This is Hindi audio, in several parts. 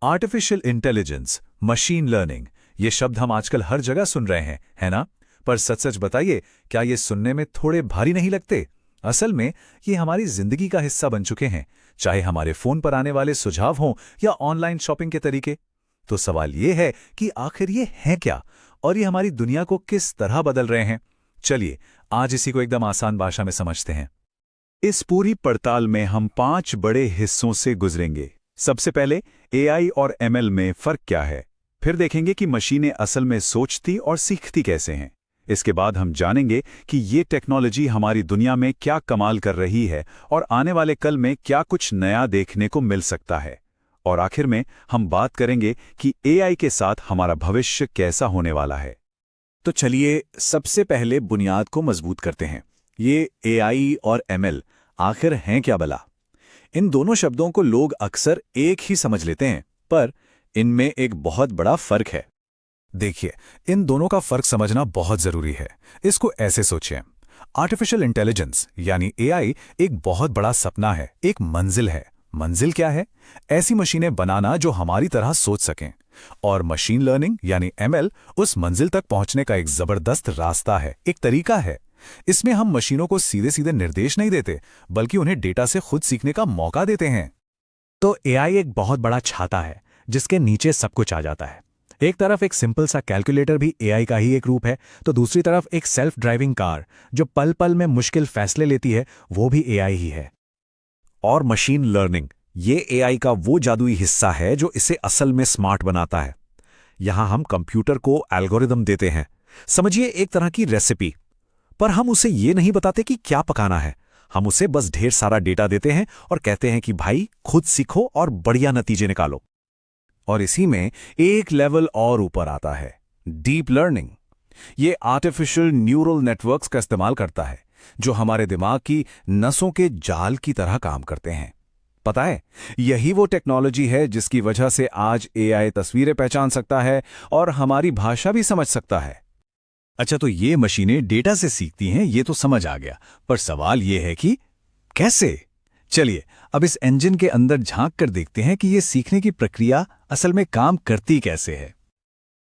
आर्टिफिशियल इंटेलिजेंस, मशीन लर्निंग, ये शब्द हम आजकल हर जगह सुन रहे हैं, है ना? पर सच सच बताइए, क्या ये सुनने में थोड़े भारी नहीं लगते? असल में ये हमारी जिंदगी का हिस्सा बन चुके हैं, चाहे हमारे फोन पर आने वाले सुझाव हों या ऑनलाइन शॉपिंग के तरीके। तो सवाल ये है कि आखिर ये हैं क्या, और ये हमारी दुनिया को किस तरह बदल रहे हैं? चलिए, आज इसी को एकदम आसान भाषा में समझते हैं। इस पूरी पड़ताल में हम 5 बड़े हिस्सों से गुजरेंगे। सबसे पहले एआई और एमएल में फ़र्क क्या है, फिर देखेंगे कि मशीनें असल में सोचती और सीखती कैसे हैं। इसके बाद हम जानेंगे कि ये टेक्नोलॉजी हमारी दुनिया में क्या कमाल कर रही है और आने वाले कल में क्या कुछ नया देखने को मिल सकता है। और आखिर में हम बात करेंगे कि एआई के साथ हमारा भविष्य कैसा होने वाला है। तो चलिए सबसे पहले बुनियाद को मजबूत करते हैं। ये एआई और एमएल आखिर हैं क्या भला? इन दोनों शब्दों को लोग अक्सर एक ही समझ लेते हैं, पर इनमें एक बहुत बड़ा फर्क है। देखिए, इन दोनों का फर्क समझना बहुत जरूरी है। इसको ऐसे सोचिए, आर्टिफिशियल इंटेलिजेंस यानी एआई एक बहुत बड़ा सपना है, एक मंजिल है। मंजिल क्या है? ऐसी मशीनें बनाना जो हमारी तरह सोच सकें। और मशीन लर्निंग यानी एमएल उस मंजिल तक पहुंचने का एक जबरदस्त रास्ता है, एक तरीका है। इसमें हम मशीनों को सीधे सीधे निर्देश नहीं देते, बल्कि उन्हें डेटा से खुद सीखने का मौका देते हैं। तो एआई एक बहुत बड़ा छाता है जिसके नीचे सब कुछ आ जाता है। एक तरफ एक सिंपल सा कैलकुलेटर भी एआई का ही एक रूप है, तो दूसरी तरफ एक सेल्फ ड्राइविंग कार जो पल पल में मुश्किल फैसले लेती है, वो भी एआई ही है। और मशीन लर्निंग, ये एआई का वो जादुई हिस्सा है जो इसे असल में स्मार्ट बनाता है। यहां हम कंप्यूटर को एल्गोरिदम देते हैं, समझिए एक तरह की रेसिपी, पर हम उसे ये नहीं बताते कि क्या पकाना है। हम उसे बस ढेर सारा डेटा देते हैं और कहते हैं कि भाई खुद सीखो और बढ़िया नतीजे निकालो। और इसी में एक लेवल और ऊपर आता है डीप लर्निंग। ये आर्टिफिशियल न्यूरल नेटवर्क्स का इस्तेमाल करता है, जो हमारे दिमाग की नसों के जाल की तरह काम करते हैं। पता है, यही वो टेक्नोलॉजी है जिसकी वजह से आज एआई तस्वीरें पहचान सकता है और हमारी भाषा भी समझ सकता है। अच्छा, तो ये मशीनें डेटा से सीखती हैं, ये तो समझ आ गया, पर सवाल ये है कि कैसे? चलिए अब इस इंजन के अंदर झांक कर देखते हैं कि ये सीखने की प्रक्रिया असल में काम करती कैसे है।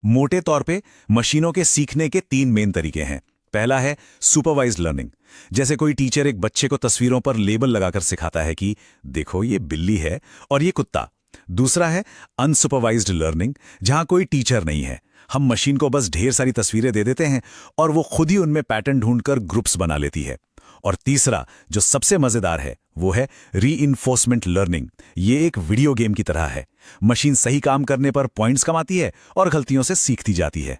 मोटे तौर पे मशीनों के सीखने के 3 मेन तरीके हैं। पहला है सुपरवाइज्ड लर्निंग, जैसे कोई टीचर एक बच्चे को तस्वीरों पर लेबल लगाकर सिखाता है कि देखो ये बिल्ली है और ये कुत्ता। दूसरा है अनसुपरवाइज्ड लर्निंग, जहां कोई टीचर नहीं है, हम मशीन को बस ढेर सारी तस्वीरें दे देते हैं और वो खुद ही उनमें पैटर्न ढूंढकर ग्रुप्स बना लेती है। और तीसरा, जो सबसे मजेदार है, वो है रीइंफोर्समेंट लर्निंग। ये एक वीडियो गेम की तरह है। मशीन सही काम करने पर पॉइंट्स कमाती है और गलतियों से सीखती जाती है।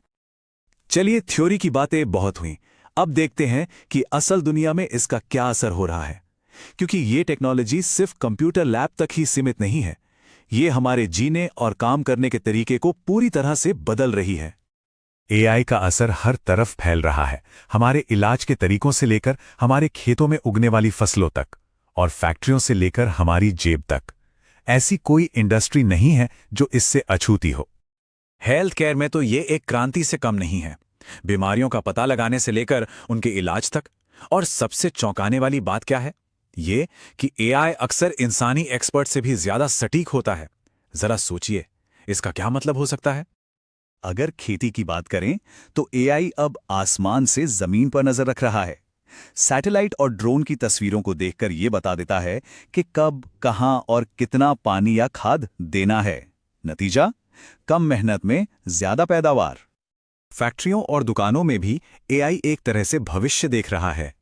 चलिए, थ्योरी की बातें बहुत हुई, अब देखते हैं कि असल दुनिया में इसका क्या असर हो रहा है। क्योंकि ये टेक्नोलॉजी सिर्फ कंप्यूटर लैब तक ही सीमित नहीं है, ये हमारे जीने और काम करने के तरीके को पूरी तरह से बदल रही है। एआई का असर हर तरफ फैल रहा है, हमारे इलाज के तरीकों से लेकर हमारे खेतों में उगने वाली फसलों तक, और फैक्ट्रियों से लेकर हमारी जेब तक। ऐसी कोई इंडस्ट्री नहीं है जो इससे अछूती हो। हेल्थ केयर में तो ये एक क्रांति से कम नहीं है, बीमारियों का पता लगाने से लेकर उनके इलाज तक। और सबसे चौंकाने वाली बात क्या है? ये कि एआई अक्सर इंसानी एक्सपर्ट से भी ज्यादा सटीक होता है। जरा सोचिए, इसका क्या मतलब हो सकता है? अगर खेती की बात करें तो एआई अब आसमान से जमीन पर नजर रख रहा है। सैटेलाइट और ड्रोन की तस्वीरों को देखकर यह बता देता है कि कब, कहां और कितना पानी या खाद देना है। नतीजा, कम मेहनत में ज्यादा पैदावार। फैक्ट्रियों और दुकानों में भी एआई एक तरह से भविष्य देख रहा है।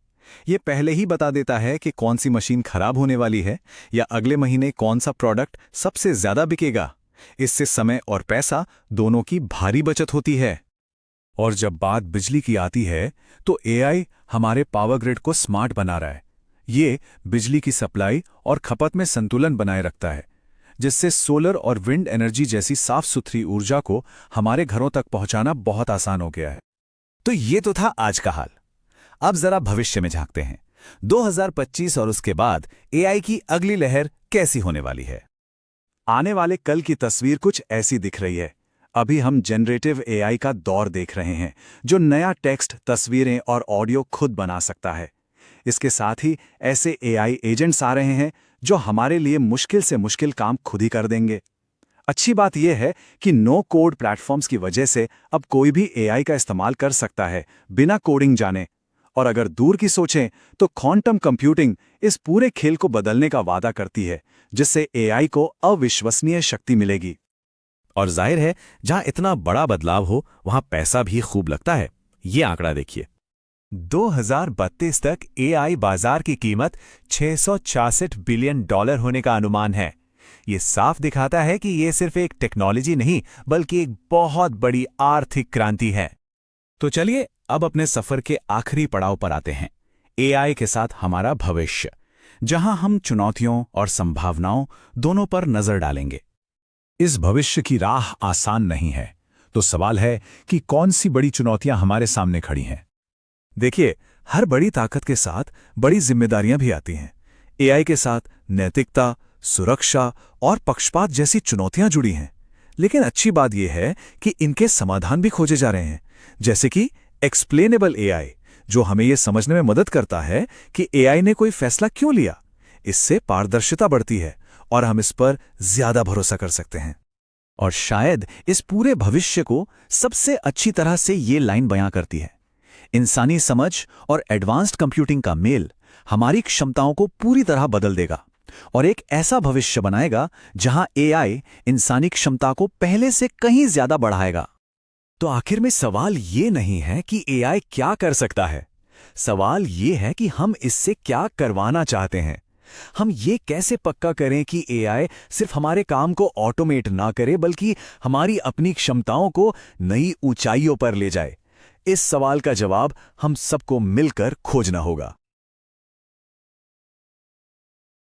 ये पहले ही बता देता है कि कौन सी मशीन खराब होने वाली है या अगले महीने कौन सा प्रोडक्ट सबसे ज्यादा बिकेगा। इससे समय और पैसा दोनों की भारी बचत होती है। और जब बात बिजली की आती है, तो एआई हमारे पावर ग्रिड को स्मार्ट बना रहा है। ये बिजली की सप्लाई और खपत में संतुलन बनाए रखता है, जिससे सोलर और विंड एनर्जी जैसी साफ सुथरी ऊर्जा को हमारे घरों तक पहुंचाना बहुत आसान हो गया है। तो ये तो था आज का हाल। अब जरा भविष्य में झांकते हैं। 2025 और उसके बाद एआई की अगली लहर कैसी होने वाली है? आने वाले कल की तस्वीर कुछ ऐसी दिख रही है। अभी हम जनरेटिव एआई का दौर देख रहे हैं, जो नया टेक्स्ट, तस्वीरें और ऑडियो खुद बना सकता है। इसके साथ ही ऐसे एआई एजेंट्स आ रहे हैं जो हमारे लिए मुश्किल से मुश्किल काम खुद ही कर देंगे। अच्छी बात यह है कि नो कोड प्लेटफॉर्म्स की वजह से अब कोई भी एआई का इस्तेमाल कर सकता है बिना कोडिंग जाने। और अगर दूर की सोचें तो क्वांटम कंप्यूटिंग इस पूरे खेल को बदलने का वादा करती है, जिससे एआई को अविश्वसनीय शक्ति मिलेगी। और जाहिर है, जहां इतना बड़ा बदलाव हो वहां पैसा भी खूब लगता है। ये आंकड़ा देखिए, 2032 तक एआई बाजार की कीमत $666 बिलियन होने का अनुमान है। ये साफ दिखाता है कि ये सिर्फ एक टेक्नोलॉजी नहीं बल्कि एक बहुत बड़ी आर्थिक क्रांति है। तो चलिए अब अपने सफर के आखिरी पड़ाव पर आते हैं, एआई के साथ हमारा भविष्य, जहां हम चुनौतियों और संभावनाओं दोनों पर नजर डालेंगे। इस भविष्य की राह आसान नहीं है, तो सवाल है कि कौन सी बड़ी चुनौतियां हमारे सामने खड़ी हैं। देखिए, हर बड़ी ताकत के साथ बड़ी जिम्मेदारियां भी आती हैं। एआई के साथ नैतिकता, सुरक्षा और पक्षपात जैसी चुनौतियां जुड़ी हैं। लेकिन अच्छी बात यह है कि इनके समाधान भी खोजे जा रहे हैं, जैसे कि एक्सप्लेनेबल एआई, जो हमें यह समझने में मदद करता है कि एआई ने कोई फैसला क्यों लिया। इससे पारदर्शिता बढ़ती है और हम इस पर ज्यादा भरोसा कर सकते हैं। और शायद इस पूरे भविष्य को सबसे अच्छी तरह से ये लाइन बयां करती है, इंसानी समझ और एडवांस्ड कंप्यूटिंग का मेल हमारी क्षमताओं को पूरी तरह बदल देगा और एक ऐसा भविष्य बनाएगा जहां एआई इंसानी क्षमता को पहले से कहीं ज्यादा बढ़ाएगा। तो आखिर में सवाल ये नहीं है कि एआई क्या कर सकता है, सवाल ये है कि हम इससे क्या करवाना चाहते हैं। हम ये कैसे पक्का करें कि एआई सिर्फ हमारे काम को ऑटोमेट ना करे बल्कि हमारी अपनी क्षमताओं को नई ऊंचाइयों पर ले जाए। इस सवाल का जवाब हम सबको मिलकर खोजना होगा।